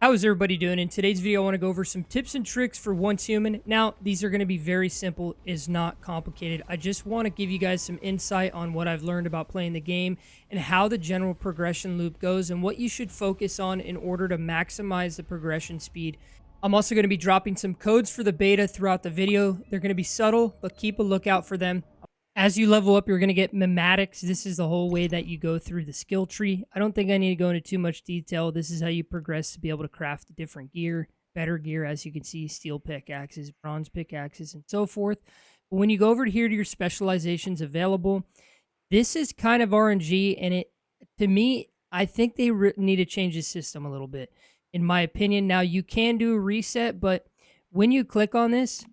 How is everybody doing? In today's video, I want to go over some tips and tricks for Once Human. Now, these are going to be very simple. It's not complicated. I just want to give you guys some insight on what I've learned about playing the game and how the general progression loop goes and what you should focus on in order to maximize the progression speed. I'm also going to be dropping some codes for the beta throughout the video. They're going to be subtle, but keep a lookout for them. As you level up, you're going to get Memetics. This is the whole way that you go through the skill tree. I don't think I need to go into too much detail. This is how you progress to be able to craft the different gear, better gear, as you can see, steel pickaxes, bronze pickaxes, and so forth. But when you go over here to your specializations available, this is kind of RNG, and to me, I think they need to change the system a little bit, in my opinion. Now, you can do a reset, but when you click on this,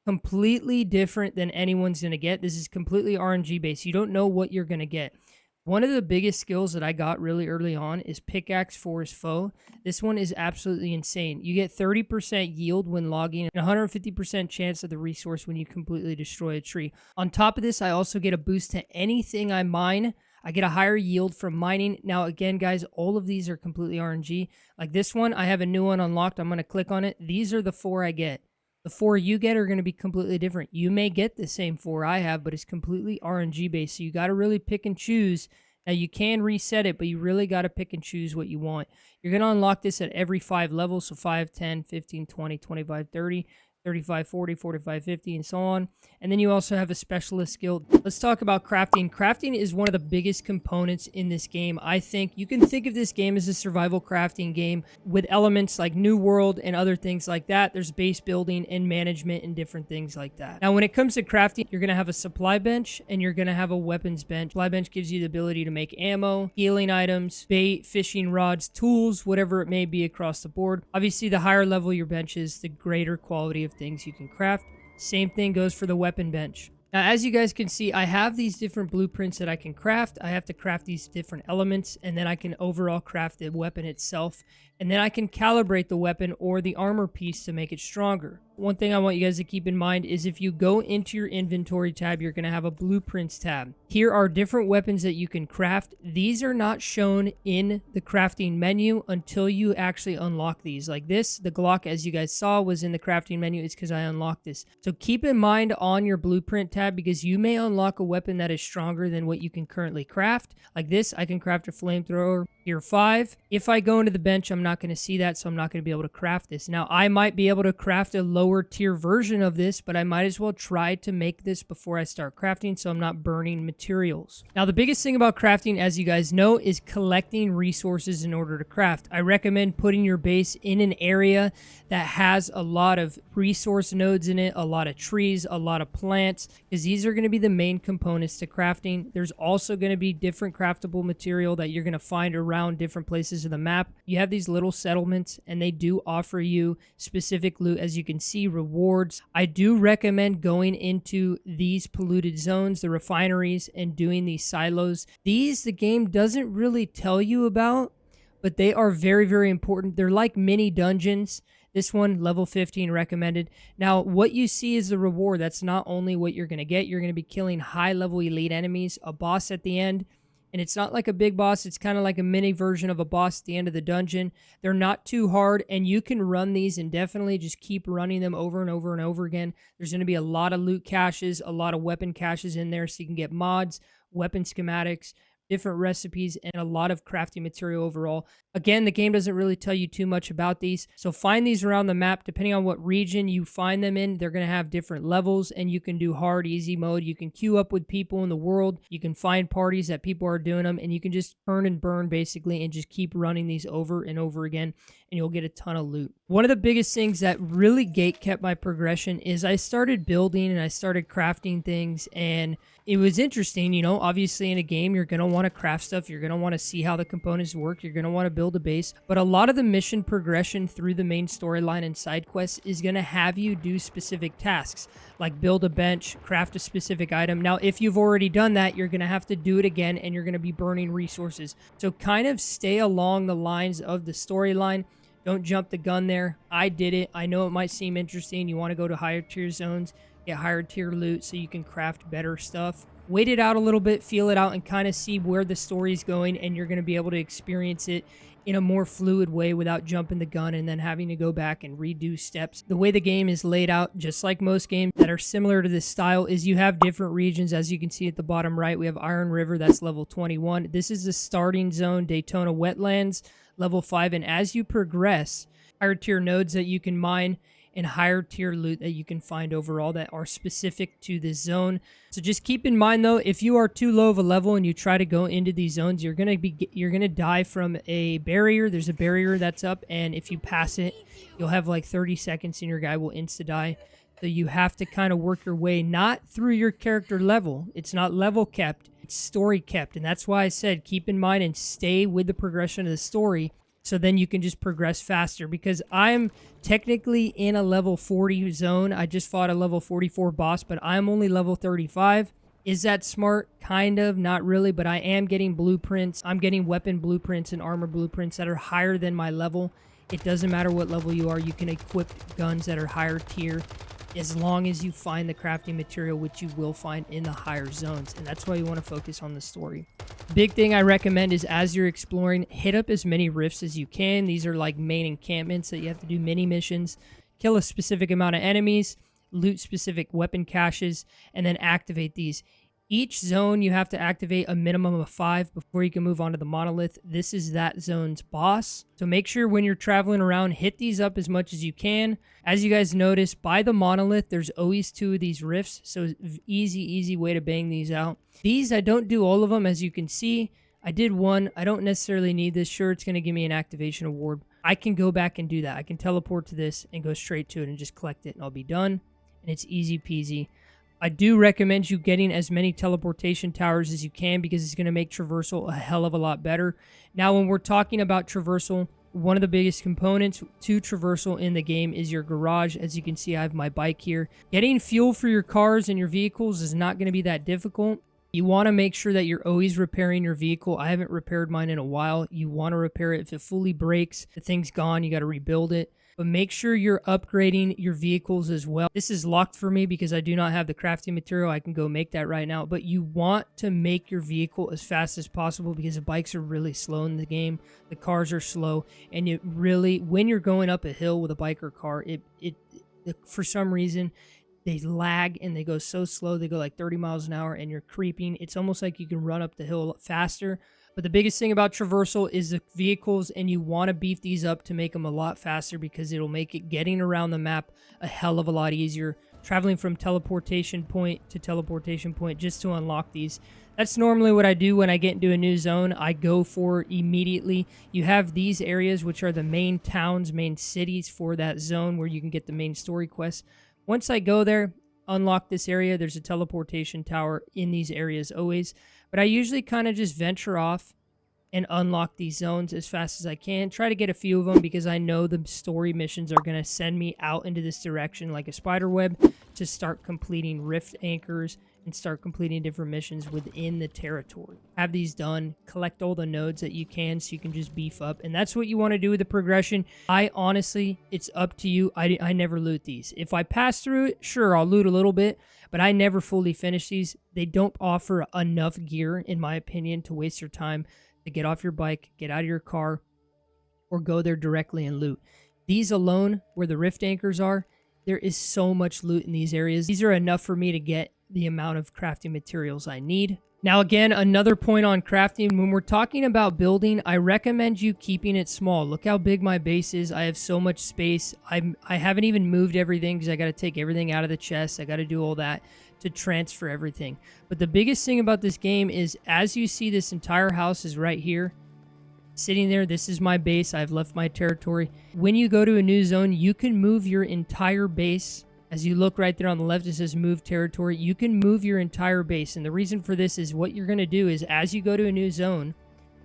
completely different than anyone's going to get. This is completely RNG based. You don't know what you're going to get. One of the biggest skills that I got really early on is Pickaxe Forest Foe. This one is absolutely insane. You get 30% yield when logging and 150% chance of the resource when you completely destroy a tree. On top of this, I also get a boost to anything I mine. I get a higher yield from mining. Now, again, guys, all of these are completely RNG. Like this one, I have a new one unlocked. I'm going to click on it. These are the 4 I get. The 4 you get are going to be completely different. You may get the same 4 I have, but it's completely RNG based. So you got to really pick and choose. Now you can reset it, but you really got to pick and choose what you want. You're going to unlock this at every 5 levels. So 5, 10, 15, 20, 25, 30, 35, 40, 45, 50, and so on. And then you also have a specialist skill. Let's talk about crafting. Crafting is one of the biggest components in this game. I think you can think of this game as a survival crafting game with elements like New World and other things like that. There's base building and management and different things like that. Now, when it comes to crafting, you're going to have a supply bench and you're going to have a weapons bench. Supply bench gives you the ability to make ammo, healing items, bait, fishing rods, tools, whatever it may be across the board. Obviously, the higher level your bench is, the greater quality of things you can craft. Same thing goes for the weapon bench. Now, as you guys can see, I have these different blueprints that I can craft. I have to craft these different elements, and then I can overall craft the weapon itself. And then I can calibrate the weapon or the armor piece to make it stronger. One thing I want you guys to keep in mind is if you go into your inventory tab, you're going to have a blueprints tab. Here are different weapons that you can craft. These are not shown in the crafting menu until you actually unlock these. Like this, the Glock, as you guys saw, was in the crafting menu. It's because I unlocked this. So keep in mind on your blueprint tab, because you may unlock a weapon that is stronger than what you can currently craft. Like this, I can craft a flamethrower tier 5. If I go into the bench, I'm not going to see that, so I'm not going to be able to craft this. Now, I might be able to craft a lower tier version of this, but I might as well try to make this before I start crafting so I'm not burning materials. Now, the biggest thing about crafting, as you guys know, is collecting resources in order to craft. I recommend putting your base in an area that has a lot of resource nodes in it, a lot of trees, a lot of plants, because these are going to be the main components to crafting. There's also going to be different craftable material that you're going to find around different places of the map. You have these little settlements, and they do offer you specific loot, as you can see, rewards. I do recommend going into these polluted zones, the refineries, and doing these silos. These the game doesn't really tell you about, but they are very, very important. They're like mini dungeons. This one, level 15 recommended. Now, what you see is the reward. That's not only what you're going to get. You're going to be killing high-level elite enemies, a boss at the end. And it's not like a big boss. It's kind of like a mini version of a boss at the end of the dungeon. They're not too hard, and you can run these indefinitely. Just keep running them over and over and over again. There's going to be a lot of loot caches, a lot of weapon caches in there, so you can get mods, weapon schematics, different recipes, and a lot of crafting material overall. Again, the game doesn't really tell you too much about these, so find these around the map. Depending on what region you find them in, they're going to have different levels, and you can do hard, easy mode. You can queue up with people in the world. You can find parties that people are doing them, and you can just turn and burn, basically, and just keep running these over and over again, and you'll get a ton of loot. One of the biggest things that really gatekept my progression is I started building and I started crafting things, and it was interesting. You know, obviously in a game, you're going to want to craft stuff. You're going to want to see how the components work. You're going to want to build a base. But a lot of the mission progression through the main storyline and side quests is going to have you do specific tasks, like build a bench, craft a specific item. Now, if you've already done that, you're going to have to do it again, and you're going to be burning resources. So kind of stay along the lines of the storyline. Don't jump the gun there. I did it. I know it might seem interesting. You want to go to higher tier zones, get higher tier loot so you can craft better stuff. wait it out a little bit, feel it out, and kind of see where the story's going, and you're going to be able to experience it in a more fluid way without jumping the gun and then having to go back and redo steps. The way the game is laid out, just like most games that are similar to this style, is you have different regions. As you can see at the bottom right, we have Iron River, that's level 21. This is the starting zone, Daytona Wetlands, level 5, and as you progress, higher tier nodes that you can mine and higher tier loot that you can find overall that are specific to this zone. So just keep in mind though, if you are too low of a level and you try to go into these zones, you're gonna die from a barrier. There's a barrier that's up, and if you pass it, you'll have like 30 seconds and your guy will insta die. So you have to kind of work your way, not through your character level. It's not level kept, it's story kept. And that's why I said keep in mind and stay with the progression of the story, so then you can just progress faster, because I'm technically in a level 40 zone. I just fought a level 44 boss, but I'm only level 35. Is that smart? Kind of, not really, but I am getting blueprints. I'm getting weapon blueprints and armor blueprints that are higher than my level. It doesn't matter what level you are. You can equip guns that are higher tier as long as you find the crafting material, which you will find in the higher zones. And that's why you want to focus on the story. Big thing I recommend is as you're exploring, hit up as many rifts as you can. These are like main encampments that you have to do mini missions, kill a specific amount of enemies, loot specific weapon caches, and then activate these. Each zone you have to activate a minimum of 5 before you can move on to the monolith. This is that zone's boss. So make sure when you're traveling around, hit these up as much as you can. As you guys notice, by the monolith, there's always 2 of these rifts. So easy way to bang these out. These, I don't do all of them, as you can see. I did one. I don't necessarily need this. Sure, it's going to give me an activation award. I can go back and do that. I can teleport to this and go straight to it and just collect it, and I'll be done. And it's easy peasy. I do recommend you getting as many teleportation towers as you can, because it's going to make traversal a hell of a lot better. Now, when we're talking about traversal, one of the biggest components to traversal in the game is your garage. As you can see, I have my bike here. Getting fuel for your cars and your vehicles is not going to be that difficult. You want to make sure that you're always repairing your vehicle. I haven't repaired mine in a while. You want to repair it. If it fully breaks, the thing's gone, you got to rebuild it. But make sure you're upgrading your vehicles as well. This is locked for me because I do not have the crafting material. I can go make that right now. But you want to make your vehicle as fast as possible, because the bikes are really slow in the game. The cars are slow. And it really, when you're going up a hill with a bike or car, it for some reason, they lag and they go so slow. They go like 30 miles an hour and you're creeping. It's almost like you can run up the hill faster. But the biggest thing about traversal is the vehicles, and you want to beef these up to make them a lot faster, because it'll make it getting around the map a hell of a lot easier. Traveling from teleportation point to teleportation point just to unlock these. That's normally what I do when I get into a new zone. I go for immediately. You have these areas, which are the main towns, main cities for that zone, where you can get the main story quests. Once I go there, unlock this area, there's a teleportation tower in these areas always. But I usually kind of just venture off and unlock these zones as fast as I can. Try to get a few of them, because I know the story missions are going to send me out into this direction like a spider web to start completing rift anchors and start completing different missions within the territory. Have these done, collect all the nodes that you can so you can just beef up. And that's what you want to do with the progression. I honestly, it's up to you. I never loot these. If I pass through it, sure, I'll loot a little bit, but I never fully finish these. They don't offer enough gear, in my opinion, to waste your time to get off your bike, get out of your car, or go there directly and loot. These alone, where the rift anchors are, there is so much loot in these areas. These are enough for me to get the amount of crafting materials I need. Now, again, another point on crafting. When we're talking about building, I recommend you keeping it small. Look how big my base is. I have so much space. I haven't even moved everything, because I got to take everything out of the chest. I got to do all that to transfer everything. But the biggest thing about this game is, as you see, this entire house is right here. Sitting there, this is my base. I've left my territory. When you go to a new zone, you can move your entire base. As you look right there on the left, it says move territory. You can move your entire base. And the reason for this is, what you're going to do is, as you go to a new zone,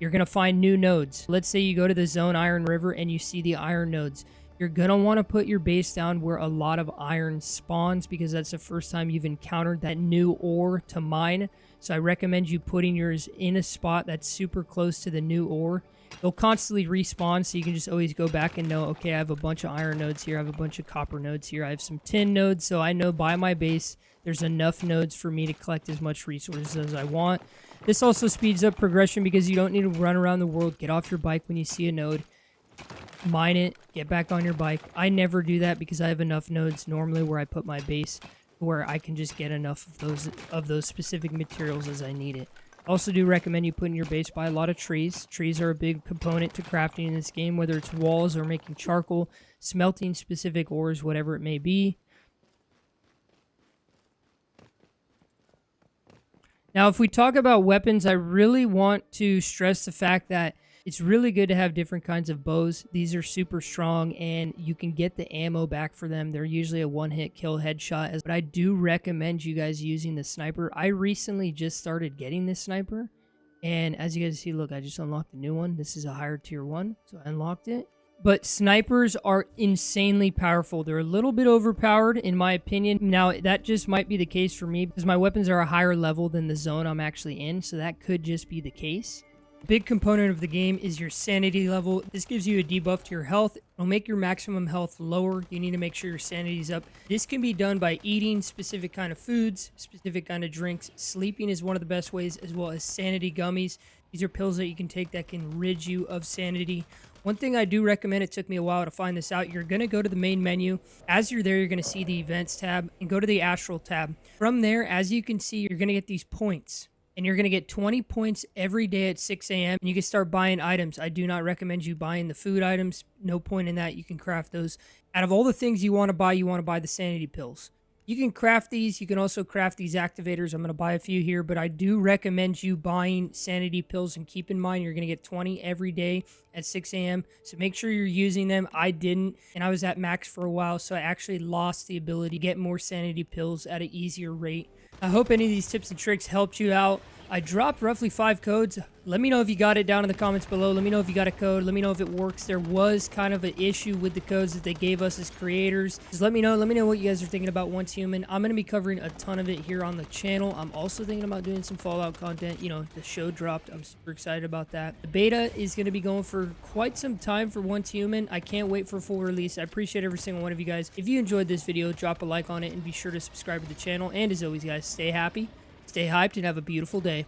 you're going to find new nodes. Let's say you go to the zone Iron River and you see the iron nodes. You're going to want to put your base down where a lot of iron spawns, because that's the first time you've encountered that new ore to mine. So I recommend you putting yours in a spot that's super close to the new ore. they'll constantly respawn, so you can just always go back and know, okay, I have a bunch of iron nodes here, I have a bunch of copper nodes here, I have some tin nodes, so I know by my base there's enough nodes for me to collect as much resources as I want. This also speeds up progression because you don't need to run around the world, get off your bike when you see a node, mine it, get back on your bike. I never do that because I have enough nodes normally where I put my base where I can just get enough of those specific materials as I need it. Also do recommend you put in your base by a lot of trees. Trees are a big component to crafting in this game, whether it's walls or making charcoal, smelting specific ores, whatever it may be. Now, if we talk about weapons, I really want to stress the fact that it's really good to have different kinds of bows. These are super strong, and you can get the ammo back for them. They're usually a one-hit kill headshot, but I do recommend you guys using the sniper. I recently just started getting this sniper, and as you guys see, look, I just unlocked a new one. This is a higher tier 1, so I unlocked it. But snipers are insanely powerful. They're a little bit overpowered, in my opinion. Now, that just might be the case for me because my weapons are a higher level than the zone I'm actually in, so that could just be the case. A big component of the game is your sanity level. This gives you a debuff to your health. It'll make your maximum health lower. You need to make sure your sanity's up. This can be done by eating specific kind of foods, specific kind of drinks. Sleeping is one of the best ways, as well as sanity gummies. These are pills that you can take that can rid you of sanity. One thing I do recommend, it took me a while to find this out, you're going to go to the main menu. As you're there, you're going to see the events tab and go to the astral tab. From there, as you can see, you're going to get these points. And you're going to get 20 points every day at 6 a.m. And you can start buying items. I do not recommend you buying the food items. No point in that. You can craft those. Out of all the things you want to buy the sanity pills. You can craft these. You can also craft these activators. I'm going to buy a few here, but I do recommend you buying sanity pills. And keep in mind, you're going to get 20 every day at 6 a.m. So make sure you're using them. I didn't, and I was at max for a while, so I actually lost the ability to get more sanity pills at an easier rate. I hope any of these tips and tricks helped you out. I dropped roughly 5 codes. Let me know if you got it down in the comments below. Let me know if you got a code. Let me know if it works. There was kind of an issue with the codes that they gave us as creators. Just let me know. Let me know what you guys are thinking about Once Human. I'm going to be covering a ton of it here on the channel. I'm also thinking about doing some Fallout content. You know, the show dropped. I'm super excited about that. The beta is going to be going for quite some time for Once Human. I can't wait for full release. I appreciate every single one of you guys. If you enjoyed this video, drop a like on it and be sure to subscribe to the channel. And as always, guys, stay happy, stay hyped, and have a beautiful day.